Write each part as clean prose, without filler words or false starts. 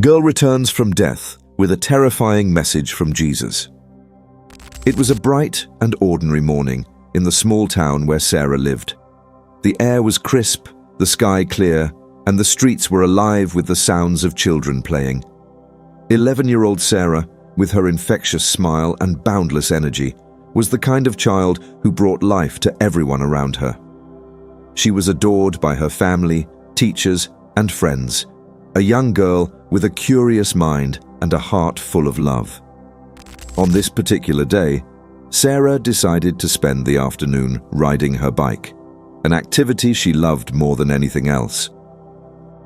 Girl returns from death with a terrifying message from Jesus. It was a bright and ordinary morning in the small town where Sarah lived. The air was crisp, the sky clear, and the streets were alive with the sounds of children playing. 11-year-old Sarah, with her infectious smile and boundless energy, was the kind of child who brought life to everyone around her. She was adored by her family, teachers, and friends, a young girl with a curious mind and a heart full of love. On this particular day, Sarah decided to spend the afternoon riding her bike, an activity she loved more than anything else.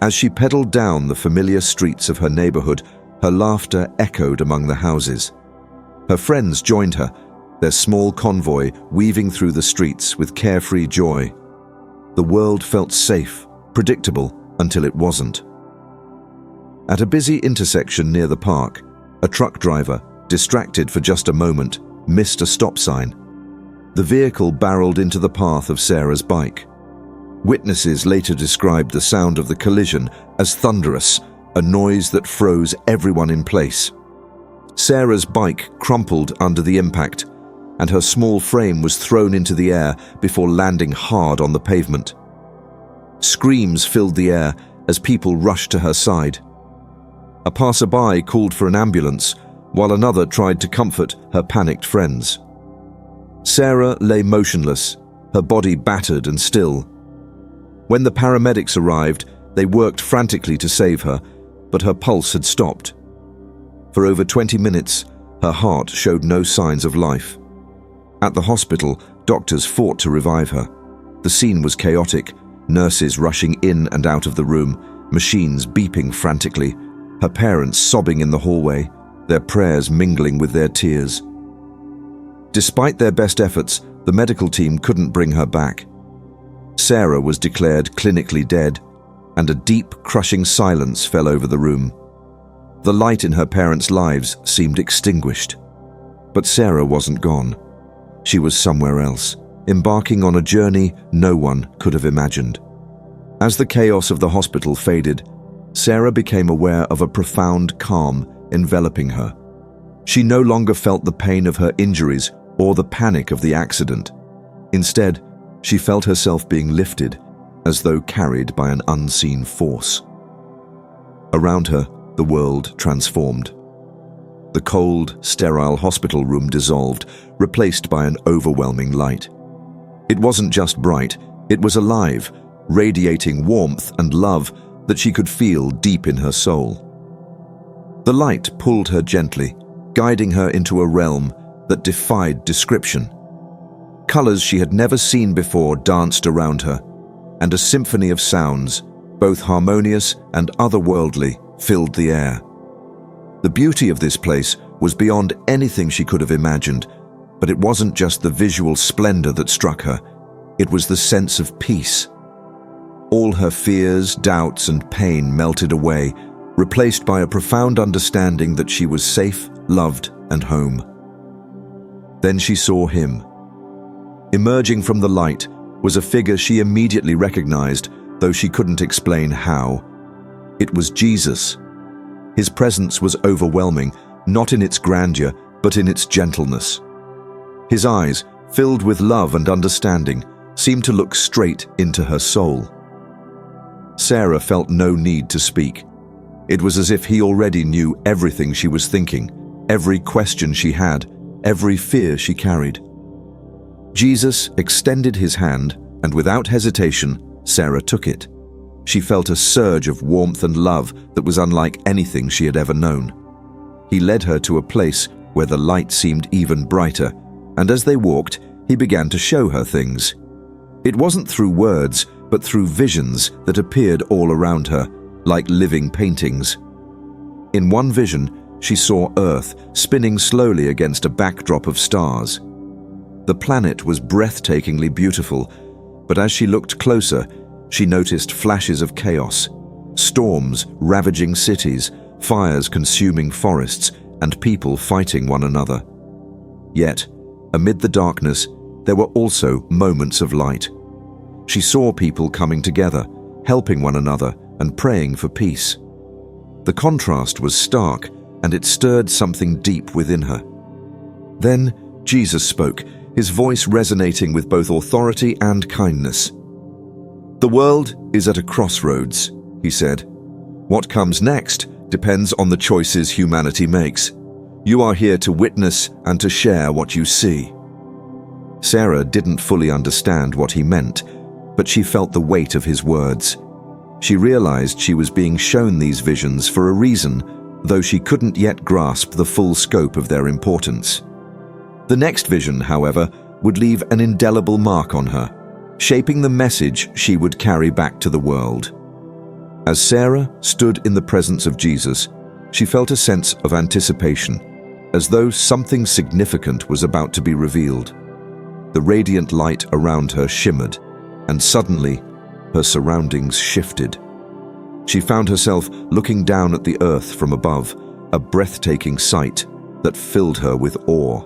As she pedaled down the familiar streets of her neighborhood, her laughter echoed among the houses. Her friends joined her, their small convoy weaving through the streets with carefree joy. The world felt safe, predictable, until it wasn't. At a busy intersection near the park, a truck driver, distracted for just a moment, missed a stop sign. The vehicle barreled into the path of Sarah's bike. Witnesses later described the sound of the collision as thunderous, a noise that froze everyone in place. Sarah's bike crumpled under the impact, and her small frame was thrown into the air before landing hard on the pavement. Screams filled the air as people rushed to her side. A passerby called for an ambulance, while another tried to comfort her panicked friends. Sarah lay motionless, her body battered and still. When the paramedics arrived, they worked frantically to save her, but her pulse had stopped. For over 20 minutes, her heart showed no signs of life. At the hospital, doctors fought to revive her. The scene was chaotic, nurses rushing in and out of the room, machines beeping frantically, her parents sobbing in the hallway, their prayers mingling with their tears. Despite their best efforts, the medical team couldn't bring her back. Sarah was declared clinically dead, and a deep, crushing silence fell over the room. The light in her parents' lives seemed extinguished. But Sarah wasn't gone. She was somewhere else, embarking on a journey no one could have imagined. As the chaos of the hospital faded, Sarah became aware of a profound calm enveloping her. She no longer felt the pain of her injuries or the panic of the accident. Instead, she felt herself being lifted, as though carried by an unseen force. Around her, the world transformed. The cold, sterile hospital room dissolved, replaced by an overwhelming light. It wasn't just bright, it was alive, radiating warmth and love that she could feel deep in her soul. The light pulled her gently, guiding her into a realm that defied description. Colors she had never seen before danced around her, and a symphony of sounds, both harmonious and otherworldly, filled the air. The beauty of this place was beyond anything she could have imagined, but it wasn't just the visual splendor that struck her, it was the sense of peace. All her fears, doubts, and pain melted away, replaced by a profound understanding that she was safe, loved, and home. Then she saw him. Emerging from the light was a figure she immediately recognized, though she couldn't explain how. It was Jesus. His presence was overwhelming, not in its grandeur, but in its gentleness. His eyes, filled with love and understanding, seemed to look straight into her soul. Sarah felt no need to speak. It was as if he already knew everything she was thinking, every question she had, every fear she carried. Jesus extended his hand, and without hesitation, Sarah took it. She felt a surge of warmth and love that was unlike anything she had ever known. He led her to a place where the light seemed even brighter, and as they walked, he began to show her things. It wasn't through words, but through visions that appeared all around her, like living paintings. In one vision, she saw Earth spinning slowly against a backdrop of stars. The planet was breathtakingly beautiful, but as she looked closer, she noticed flashes of chaos, storms ravaging cities, fires consuming forests, and people fighting one another. Yet, amid the darkness, there were also moments of light. She saw people coming together, helping one another, and praying for peace. The contrast was stark, and it stirred something deep within her. Then Jesus spoke, his voice resonating with both authority and kindness. "The world is at a crossroads," he said. "What comes next depends on the choices humanity makes. You are here to witness and to share what you see." Sarah didn't fully understand what he meant, but she felt the weight of his words. She realized she was being shown these visions for a reason, though she couldn't yet grasp the full scope of their importance. The next vision, however, would leave an indelible mark on her, shaping the message she would carry back to the world. As Sarah stood in the presence of Jesus, she felt a sense of anticipation, as though something significant was about to be revealed. The radiant light around her shimmered, and suddenly, her surroundings shifted. She found herself looking down at the earth from above, a breathtaking sight that filled her with awe.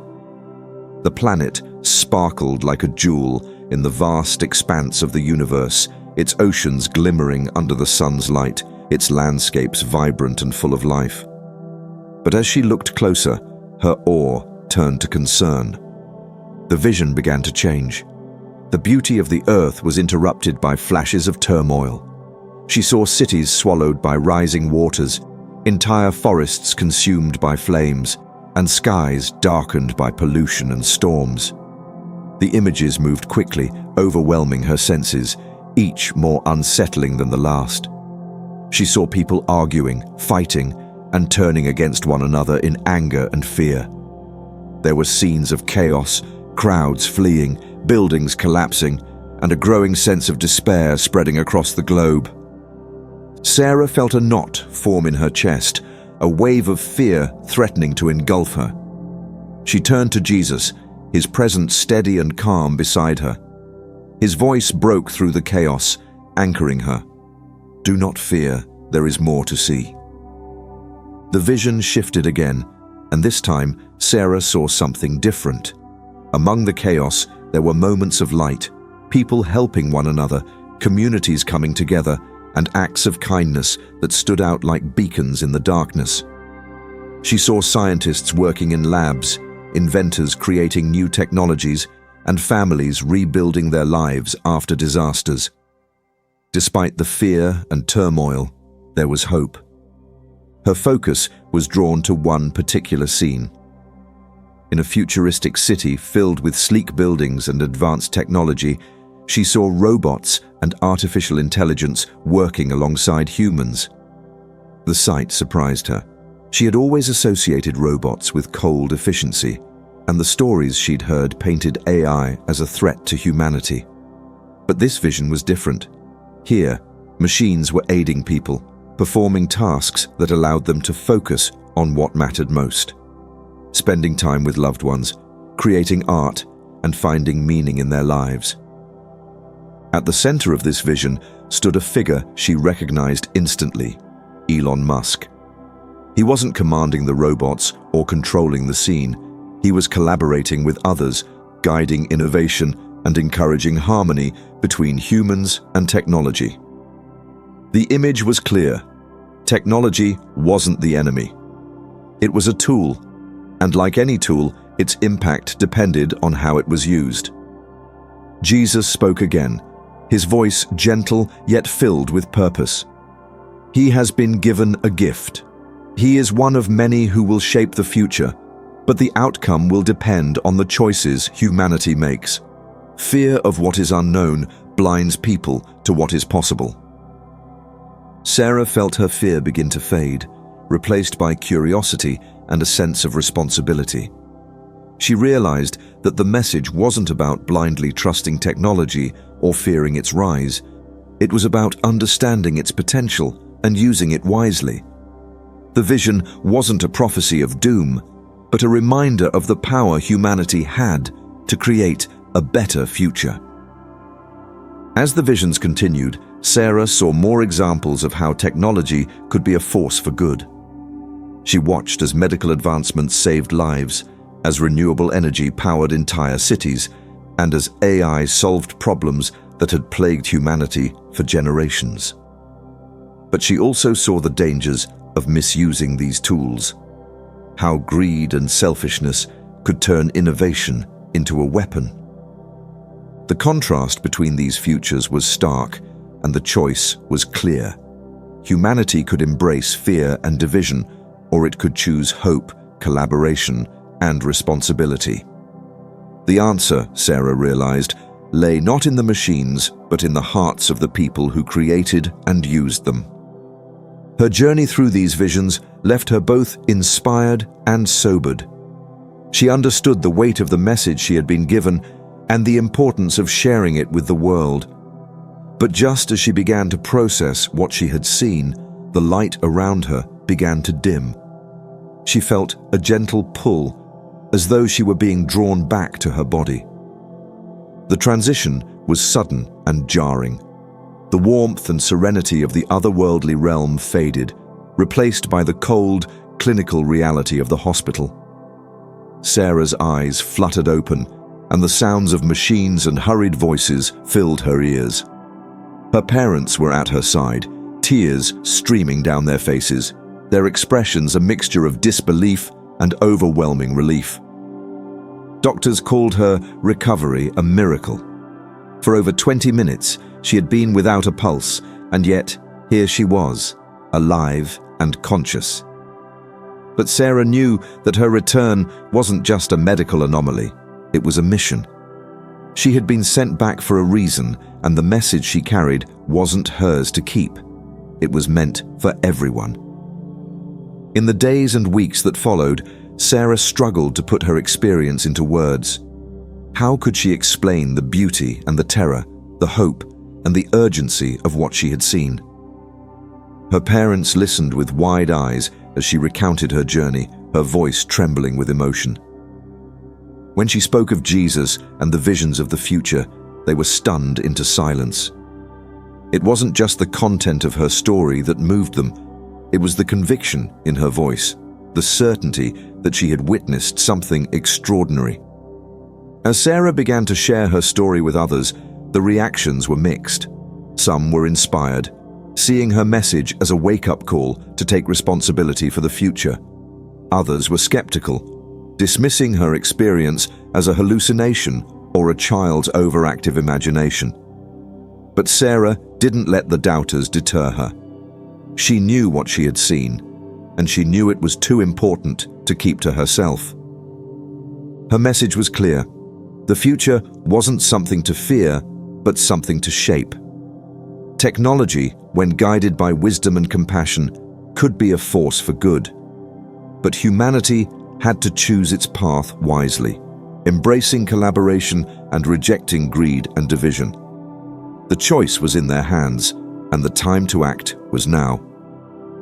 The planet sparkled like a jewel in the vast expanse of the universe, its oceans glimmering under the sun's light, its landscapes vibrant and full of life. But as she looked closer, her awe turned to concern. The vision began to change. The beauty of the earth was interrupted by flashes of turmoil. She saw cities swallowed by rising waters, entire forests consumed by flames, and skies darkened by pollution and storms. The images moved quickly, overwhelming her senses, each more unsettling than the last. She saw people arguing, fighting, and turning against one another in anger and fear. There were scenes of chaos, crowds fleeing, buildings collapsing, and a growing sense of despair spreading across the globe. Sarah felt a knot form in her chest, a wave of fear threatening to engulf her. She turned to Jesus, his presence steady and calm beside her. His voice broke through the chaos, anchoring her. "Do not fear, there is more to see." The vision shifted again, and this time Sarah saw something different. Among the chaos, there were moments of light, people helping one another, communities coming together, and acts of kindness that stood out like beacons in the darkness. She saw scientists working in labs, inventors creating new technologies, and families rebuilding their lives after disasters. Despite the fear and turmoil, there was hope. Her focus was drawn to one particular scene. In a futuristic city filled with sleek buildings and advanced technology, she saw robots and artificial intelligence working alongside humans. The sight surprised her. She had always associated robots with cold efficiency, and the stories she'd heard painted AI as a threat to humanity. But this vision was different. Here, machines were aiding people, performing tasks that allowed them to focus on what mattered most. Spending time with loved ones, creating art, and finding meaning in their lives. At the center of this vision stood a figure she recognized instantly, Elon Musk. He wasn't commanding the robots or controlling the scene. He was collaborating with others, guiding innovation and encouraging harmony between humans and technology. The image was clear. Technology wasn't the enemy. It was a tool, and like any tool, its impact depended on how it was used. Jesus spoke again, his voice gentle yet filled with purpose. He has been given a gift. He is one of many who will shape the future, but the outcome will depend on the choices humanity makes. Fear of what is unknown blinds people to what is possible. Sarah felt her fear begin to fade, replaced by curiosity and a sense of responsibility. She realized that the message wasn't about blindly trusting technology or fearing its rise. It was about understanding its potential and using it wisely. The vision wasn't a prophecy of doom, but a reminder of the power humanity had to create a better future. As the visions continued, Sarah saw more examples of how technology could be a force for good. She watched as medical advancements saved lives, as renewable energy powered entire cities, and as AI solved problems that had plagued humanity for generations. But she also saw the dangers of misusing these tools, how greed and selfishness could turn innovation into a weapon. The contrast between these futures was stark, and the choice was clear. Humanity could embrace fear and division, or it could choose hope, collaboration, and responsibility. The answer, Sarah realized, lay not in the machines, but in the hearts of the people who created and used them. Her journey through these visions left her both inspired and sobered. She understood the weight of the message she had been given and the importance of sharing it with the world. But just as she began to process what she had seen, the light around her began to dim. She felt a gentle pull, as though she were being drawn back to her body. The transition was sudden and jarring. The warmth and serenity of the otherworldly realm faded, replaced by the cold, clinical reality of the hospital. Sarah's eyes fluttered open, and the sounds of machines and hurried voices filled her ears. Her parents were at her side, tears streaming down their faces, their expressions a mixture of disbelief and overwhelming relief. Doctors called her recovery a miracle. For over 20 minutes, she had been without a pulse, and yet here she was, alive and conscious. But Sarah knew that her return wasn't just a medical anomaly, it was a mission. She had been sent back for a reason, and the message she carried wasn't hers to keep. It was meant for everyone. In the days and weeks that followed, Sarah struggled to put her experience into words. How could she explain the beauty and the terror, the hope and the urgency of what she had seen? Her parents listened with wide eyes as she recounted her journey, her voice trembling with emotion. When she spoke of Jesus and the visions of the future, they were stunned into silence. It wasn't just the content of her story that moved them, it was the conviction in her voice, the certainty that she had witnessed something extraordinary. As Sarah began to share her story with others, the reactions were mixed. Some were inspired, seeing her message as a wake-up call to take responsibility for the future. Others were skeptical, dismissing her experience as a hallucination or a child's overactive imagination. But Sarah didn't let the doubters deter her. She knew what she had seen, and she knew it was too important to keep to herself. Her message was clear. The future wasn't something to fear, but something to shape. Technology, when guided by wisdom and compassion, could be a force for good. But humanity had to choose its path wisely, embracing collaboration and rejecting greed and division. The choice was in their hands, and the time to act was now.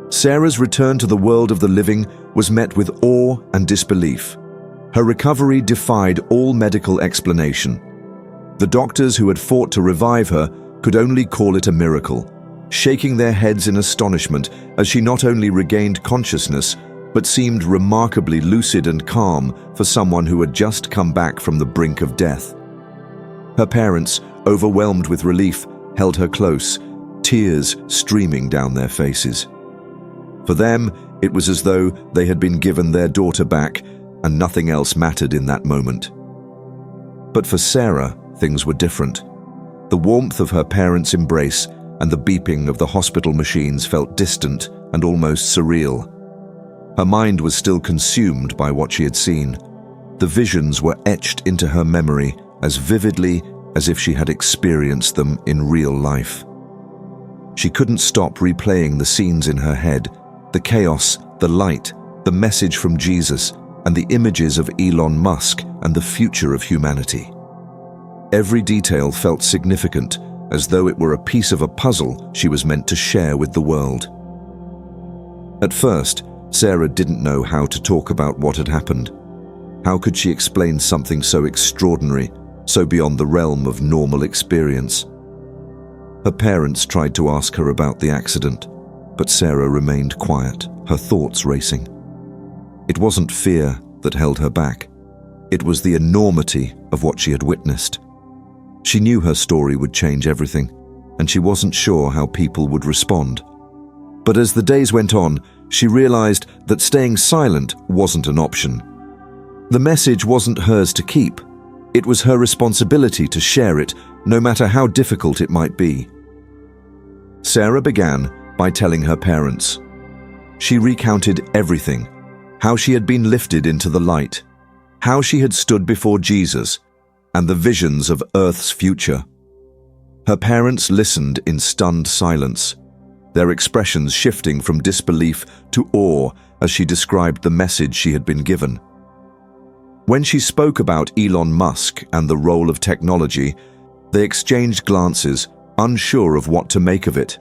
Sarah's return to the world of the living was met with awe and disbelief. Her recovery defied all medical explanation. The doctors who had fought to revive her could only call it a miracle, shaking their heads in astonishment as she not only regained consciousness, but seemed remarkably lucid and calm for someone who had just come back from the brink of death. Her parents, overwhelmed with relief, held her close, tears streaming down their faces. For them, it was as though they had been given their daughter back, and nothing else mattered in that moment. But for Sarah, things were different. The warmth of her parents' embrace and the beeping of the hospital machines felt distant and almost surreal. Her mind was still consumed by what she had seen. The visions were etched into her memory as vividly as if she had experienced them in real life. She couldn't stop replaying the scenes in her head, the chaos, the light, the message from Jesus, and the images of Elon Musk and the future of humanity. Every detail felt significant, as though it were a piece of a puzzle she was meant to share with the world. At first, Sarah didn't know how to talk about what had happened. How could she explain something so extraordinary, so beyond the realm of normal experience? Her parents tried to ask her about the accident, but Sarah remained quiet, her thoughts racing. It wasn't fear that held her back. It was the enormity of what she had witnessed. She knew her story would change everything, and she wasn't sure how people would respond. But as the days went on, She realized that staying silent wasn't an option. The message wasn't hers to keep. It was her responsibility to share it, no matter how difficult it might be. Sarah began by telling her parents. She recounted everything, how she had been lifted into the light, how she had stood before Jesus, and the visions of Earth's future. Her parents listened in stunned silence, their expressions shifting from disbelief to awe as she described the message she had been given. When she spoke about Elon Musk and the role of technology, they exchanged glances, unsure of what to make of it.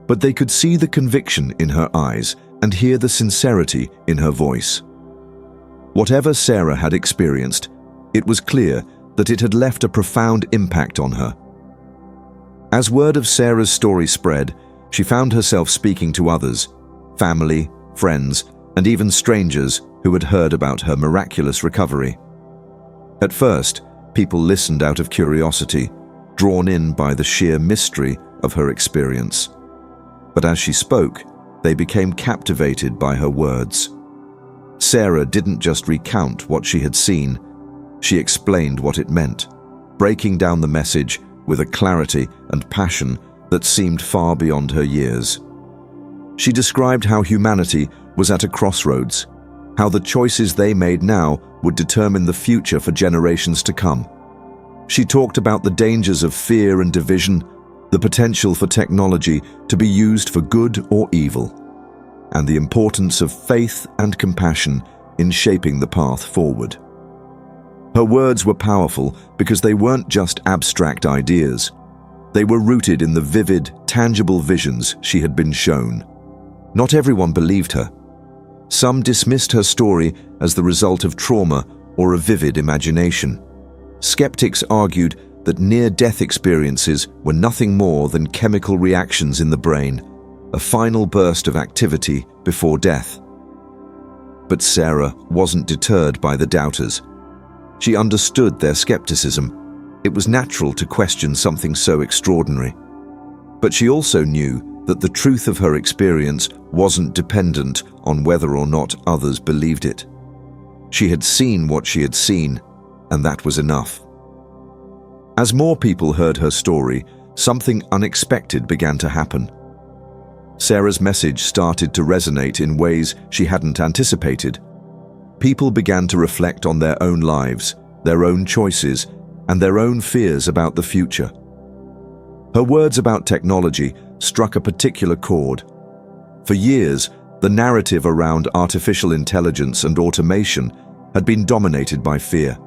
But they could see the conviction in her eyes and hear the sincerity in her voice. Whatever Sarah had experienced, it was clear that it had left a profound impact on her. As word of Sarah's story spread, she found herself speaking to others, family, friends, and even strangers who had heard about her miraculous recovery. At first, people listened out of curiosity, drawn in by the sheer mystery of her experience. But as she spoke, they became captivated by her words. Sarah didn't just recount what she had seen, she explained what it meant, breaking down the message with a clarity and passion that seemed far beyond her years. She described how humanity was at a crossroads, how the choices they made now would determine the future for generations to come. She talked about the dangers of fear and division, the potential for technology to be used for good or evil, and the importance of faith and compassion in shaping the path forward. Her words were powerful because they weren't just abstract ideas. They were rooted in the vivid, tangible visions she had been shown. Not everyone believed her. Some dismissed her story as the result of trauma or a vivid imagination. Skeptics argued that near-death experiences were nothing more than chemical reactions in the brain, a final burst of activity before death. But Sarah wasn't deterred by the doubters. She understood their skepticism. It was natural to question something so extraordinary. But she also knew that the truth of her experience wasn't dependent on whether or not others believed it. She had seen what she had seen, and that was enough. As more people heard her story, something unexpected began to happen. Sarah's message started to resonate in ways she hadn't anticipated. People began to reflect on their own lives, their own choices, and their own fears about the future. Her words about technology struck a particular chord. For years, the narrative around artificial intelligence and automation had been dominated by fear.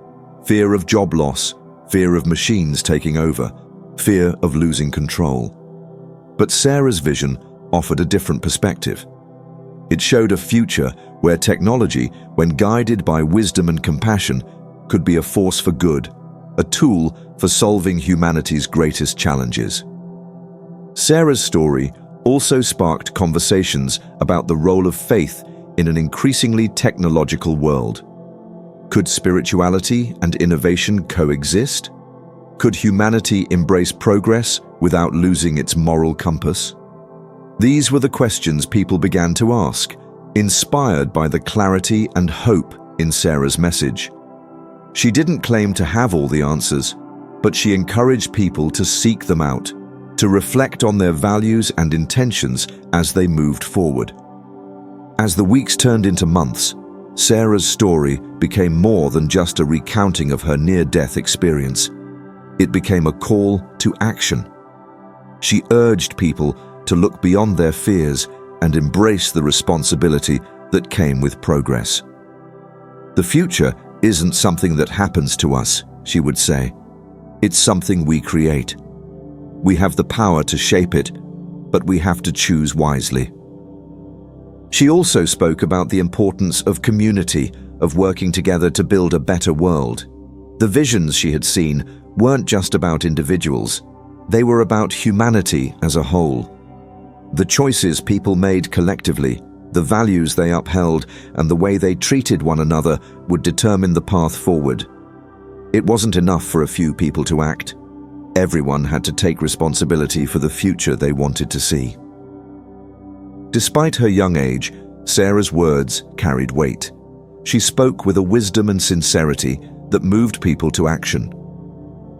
Fear of job loss, fear of machines taking over, fear of losing control. But Sarah's vision offered a different perspective. It showed a future where technology, when guided by wisdom and compassion, could be a force for good, a tool for solving humanity's greatest challenges. Sarah's story also sparked conversations about the role of faith in an increasingly technological world. Could spirituality and innovation coexist? Could humanity embrace progress without losing its moral compass? These were the questions people began to ask, inspired by the clarity and hope in Sarah's message. She didn't claim to have all the answers, but she encouraged people to seek them out, to reflect on their values and intentions as they moved forward. As the weeks turned into months, Sarah's story became more than just a recounting of her near-death experience. It became a call to action. She urged people to look beyond their fears and embrace the responsibility that came with progress. The future isn't something that happens to us, she would say. It's something we create. We have the power to shape it, but we have to choose wisely. She also spoke about the importance of community, of working together to build a better world. The visions she had seen weren't just about individuals. They were about humanity as a whole. The choices people made collectively, the values they upheld, and the way they treated one another would determine the path forward. It wasn't enough for a few people to act. Everyone had to take responsibility for the future they wanted to see. Despite her young age, Sarah's words carried weight. She spoke with a wisdom and sincerity that moved people to action.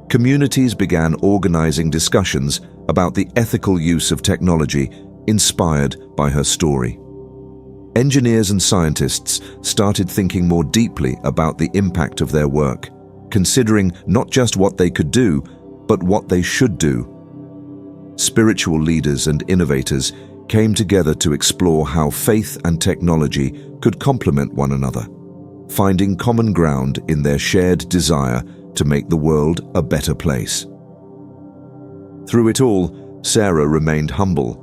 Communities began organizing discussions about the ethical use of technology inspired by her story. Engineers and scientists started thinking more deeply about the impact of their work, considering not just what they could do, but what they should do. Spiritual leaders and innovators came together to explore how faith and technology could complement one another, finding common ground in their shared desire to make the world a better place. Through it all, Sarah remained humble.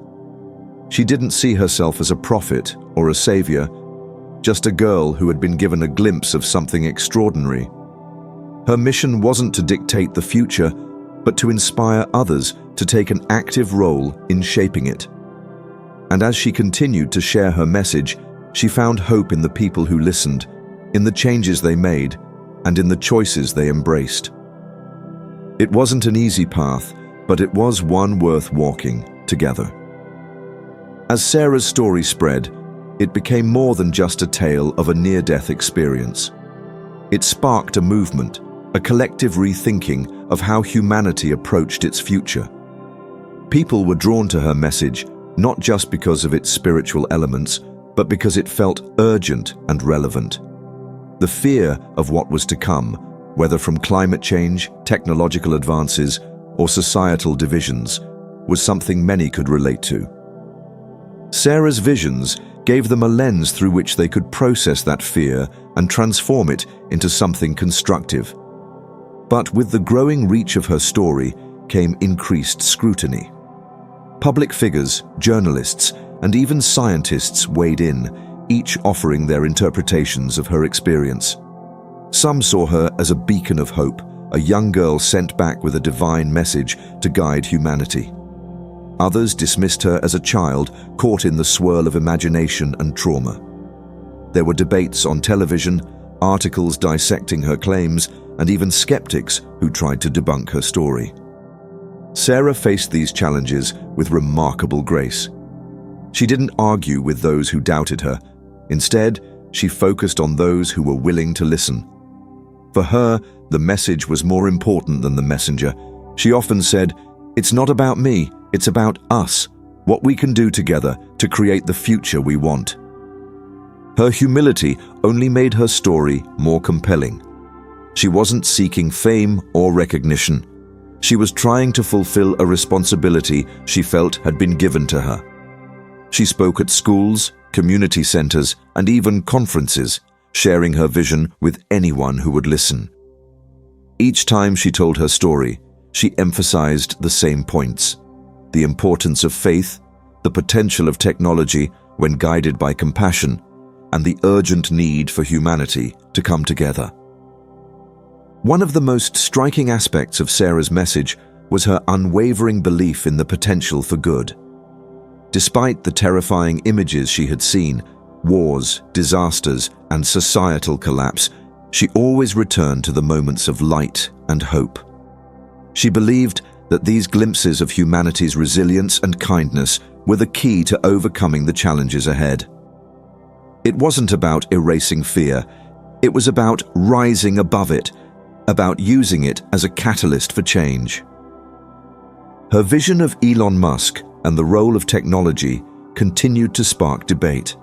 She didn't see herself as a prophet or a savior, just a girl who had been given a glimpse of something extraordinary. Her mission wasn't to dictate the future, but to inspire others to take an active role in shaping it. And as she continued to share her message, she found hope in the people who listened, in the changes they made, and in the choices they embraced. It wasn't an easy path, but it was one worth walking together. As Sarah's story spread, it became more than just a tale of a near-death experience. It sparked a movement, a collective rethinking of how humanity approached its future. People were drawn to her message, not just because of its spiritual elements, but because it felt urgent and relevant. The fear of what was to come, whether from climate change, technological advances, or societal divisions, was something many could relate to. Sarah's visions gave them a lens through which they could process that fear and transform it into something constructive. But with the growing reach of her story came increased scrutiny. Public figures, journalists, and even scientists weighed in, each offering their interpretations of her experience. Some saw her as a beacon of hope, a young girl sent back with a divine message to guide humanity. Others dismissed her as a child caught in the swirl of imagination and trauma. There were debates on television, articles dissecting her claims, and even skeptics who tried to debunk her story. Sarah faced these challenges with remarkable grace. She didn't argue with those who doubted her. Instead, she focused on those who were willing to listen. For her, the message was more important than the messenger. She often said, "It's not about me, it's about us, what we can do together to create the future we want." Her humility only made her story more compelling. She wasn't seeking fame or recognition. She was trying to fulfill a responsibility she felt had been given to her. She spoke at schools, community centers, and even conferences, sharing her vision with anyone who would listen. Each time she told her story, she emphasized the same points: the importance of faith, the potential of technology when guided by compassion, and the urgent need for humanity to come together. One of the most striking aspects of Sarah's message was her unwavering belief in the potential for good. Despite the terrifying images she had seen, wars, disasters, and societal collapse, she always returned to the moments of light and hope. She believed that these glimpses of humanity's resilience and kindness were the key to overcoming the challenges ahead. It wasn't about erasing fear, it was about rising above it, about using it as a catalyst for change. Her vision of Elon Musk and the role of technology continued to spark debate.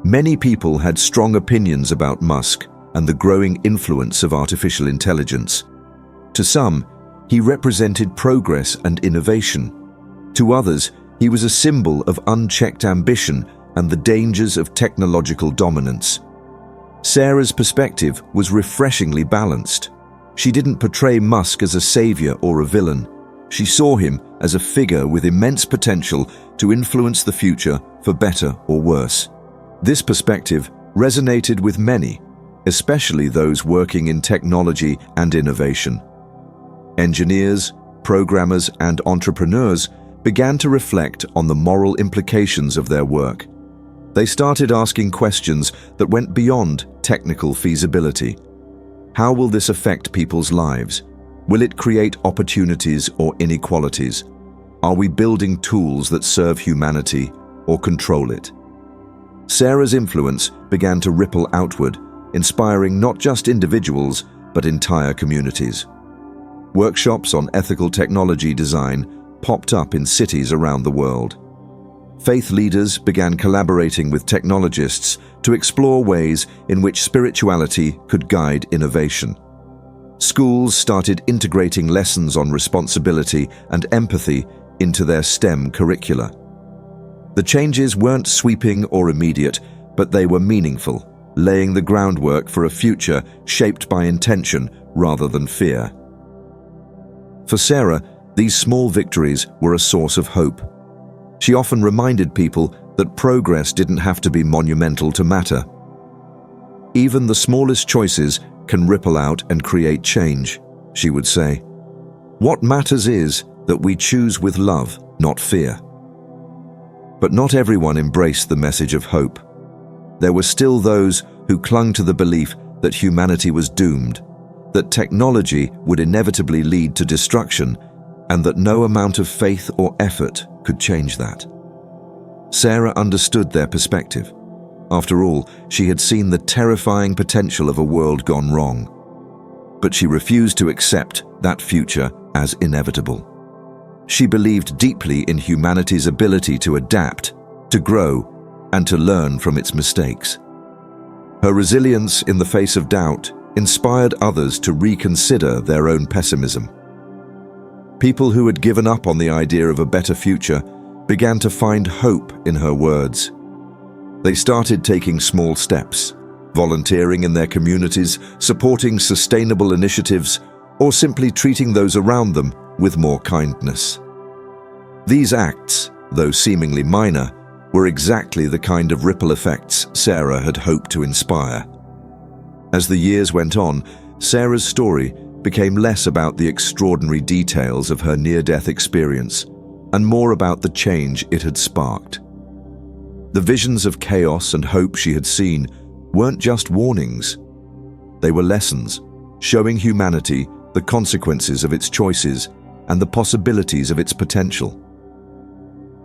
Many people had strong opinions about Musk and the growing influence of artificial intelligence. To some, he represented progress and innovation. To others, he was a symbol of unchecked ambition and the dangers of technological dominance. Sarah's perspective was refreshingly balanced. She didn't portray Musk as a savior or a villain. She saw him as a figure with immense potential to influence the future for better or worse. This perspective resonated with many, especially those working in technology and innovation. Engineers, programmers, and entrepreneurs began to reflect on the moral implications of their work. They started asking questions that went beyond technical feasibility. How will this affect people's lives? Will it create opportunities or inequalities? Are we building tools that serve humanity or control it. Sarah's influence began to ripple outward, inspiring not just individuals, but entire communities. Workshops on ethical technology design popped up in cities around the world. Faith leaders began collaborating with technologists to explore ways in which spirituality could guide innovation. Schools started integrating lessons on responsibility and empathy into their STEM curricula. The changes weren't sweeping or immediate, but they were meaningful, laying the groundwork for a future shaped by intention rather than fear. For Sarah, these small victories were a source of hope. She often reminded people that progress didn't have to be monumental to matter. Even the smallest choices can ripple out and create change, she would say. What matters is that we choose with love, not fear. But not everyone embraced the message of hope. There were still those who clung to the belief that humanity was doomed, that technology would inevitably lead to destruction, and that no amount of faith or effort could change that. Sarah understood their perspective. After all, she had seen the terrifying potential of a world gone wrong. But she refused to accept that future as inevitable. She believed deeply in humanity's ability to adapt, to grow, and to learn from its mistakes. Her resilience in the face of doubt inspired others to reconsider their own pessimism. People who had given up on the idea of a better future began to find hope in her words. They started taking small steps, volunteering in their communities, supporting sustainable initiatives, or simply treating those around them with more kindness. These acts, though seemingly minor, were exactly the kind of ripple effects Sarah had hoped to inspire. As the years went on, Sarah's story became less about the extraordinary details of her near-death experience and more about the change it had sparked. The visions of chaos and hope she had seen weren't just warnings. They were lessons, showing humanity the consequences of its choices and the possibilities of its potential.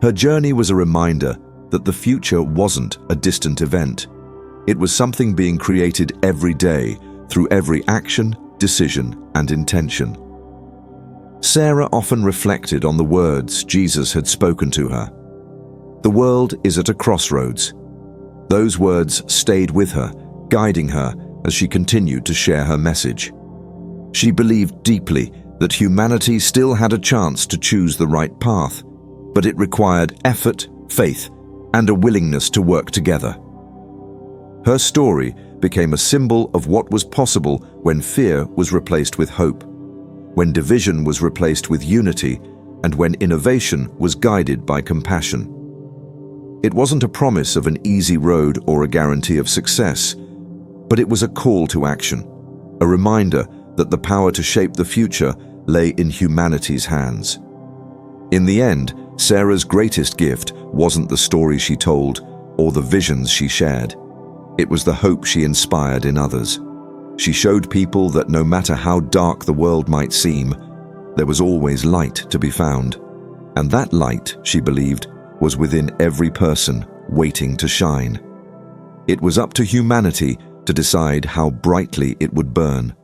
Her journey was a reminder that the future wasn't a distant event. It was something being created every day through every action, decision, and intention. Sarah often reflected on the words Jesus had spoken to her. The world is at a crossroads. Those words stayed with her, guiding her as she continued to share her message. She believed deeply that humanity still had a chance to choose the right path, but it required effort, faith, and a willingness to work together. Her story became a symbol of what was possible when fear was replaced with hope, when division was replaced with unity, and when innovation was guided by compassion. It wasn't a promise of an easy road or a guarantee of success, but it was a call to action, a reminder that the power to shape the future lay in humanity's hands. In the end, Sarah's greatest gift wasn't the story she told or the visions she shared. It was the hope she inspired in others. She showed people that no matter how dark the world might seem, there was always light to be found. And that light, she believed, was within every person waiting to shine. It was up to humanity to decide how brightly it would burn.